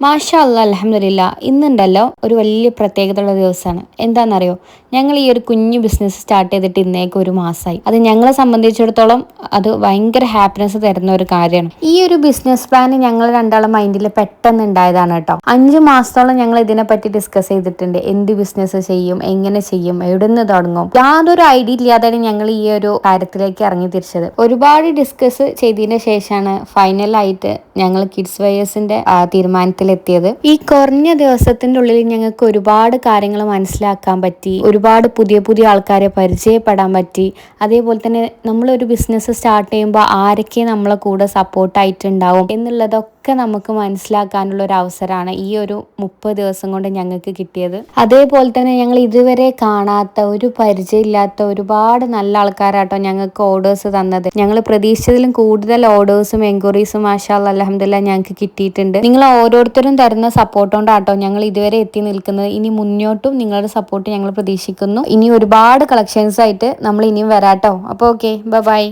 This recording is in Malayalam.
മാഷാ അല്ലാ അൽഹംദുലില്ലാ. ഇന്നുണ്ടല്ലോ ഒരു വലിയ പ്രത്യേകതയുള്ള ദിവസമാണ്. എന്താണെന്നറിയോ? ഞങ്ങൾ ഈ ഒരു കുഞ്ഞു ബിസിനസ് സ്റ്റാർട്ട് ചെയ്തിട്ട് ഇന്നേക്ക് ഒരു മാസമായി. അത് ഞങ്ങളെ സംബന്ധിച്ചിടത്തോളം അത് ഭയങ്കര ഹാപ്പിനെസ് തരുന്ന ഒരു കാര്യമാണ്. ഈ ഒരു ബിസിനസ് പ്ലാൻ ഞങ്ങൾ രണ്ടാളും മൈൻഡിൽ പെട്ടെന്ന് ഉണ്ടായതാണ് കേട്ടോ. 5 മാസത്തോളം ഞങ്ങൾ ഇതിനെപ്പറ്റി ഡിസ്കസ് ചെയ്തിട്ടുണ്ട്. എന്ത് ബിസിനസ് ചെയ്യും, എങ്ങനെ ചെയ്യും, എവിടെ നിന്ന് തുടങ്ങും, യാതൊരു ഐഡിയ ഇല്ലാതെയാണ് ഞങ്ങൾ ഈ ഒരു കാര്യത്തിലേക്ക് ഇറങ്ങി തിരിച്ചത്. ഒരുപാട് ഡിസ്കസ് ചെയ്തതിന് ശേഷമാണ് ഫൈനലായിട്ട് ഞങ്ങൾ കിഡ്സ് വെയേഴ്സിന്റെ തീരുമാനത്തിലെത്തിയത്. ഈ കുറഞ്ഞ ദിവസത്തിന്റെ ഉള്ളിൽ ഞങ്ങൾക്ക് ഒരുപാട് കാര്യങ്ങൾ മനസ്സിലാക്കാൻ പറ്റി, ഒരുപാട് പുതിയ പുതിയ ആൾക്കാരെ പരിചയപ്പെടാൻ പറ്റി. അതേപോലെ തന്നെ നമ്മളൊരു ബിസിനസ് സ്റ്റാർട്ട് ചെയ്യുമ്പോൾ ആരൊക്കെ നമ്മളെ കൂടെ സപ്പോർട്ടായിട്ടുണ്ടാവും എന്നുള്ളതൊക്കെ നമുക്ക് മനസ്സിലാക്കാനുള്ള ഒരു അവസരമാണ് ഈ ഒരു 30 ദിവസം കൊണ്ട് ഞങ്ങൾക്ക് കിട്ടിയത്. അതേപോലെ തന്നെ ഞങ്ങൾ ഇതുവരെ കാണാത്ത, ഒരു പരിചയമില്ലാത്ത ഒരുപാട് നല്ല ആൾക്കാരാട്ടോ ഞങ്ങൾക്ക് ഓർഡേഴ്സ് തന്നത്. ഞങ്ങൾ പ്രതീക്ഷിച്ചതിലും കൂടുതൽ ഓർഡേഴ്സും എൻക്വയറീസും മാഷാ അല്ലാ അൽഹംദുലില്ലാ ഞങ്ങൾക്ക് കിട്ടിയിട്ടുണ്ട്. നിങ്ങൾ ഓരോരുത്തരും തരുന്ന സപ്പോർട്ട് കൊണ്ടാട്ടോ ഞങ്ങൾ ഇതുവരെ എത്തി നിൽക്കുന്നത്. ഇനി മുന്നോട്ടും നിങ്ങളുടെ സപ്പോർട്ട് ഞങ്ങൾ പ്രതീക്ഷിക്കുന്നു. ഇനി ഒരുപാട് കളക്ഷൻസ് ആയിട്ട് നമ്മൾ ഇനിയും വരാട്ടോ. അപ്പോൾ ഓക്കെ, ബൈ.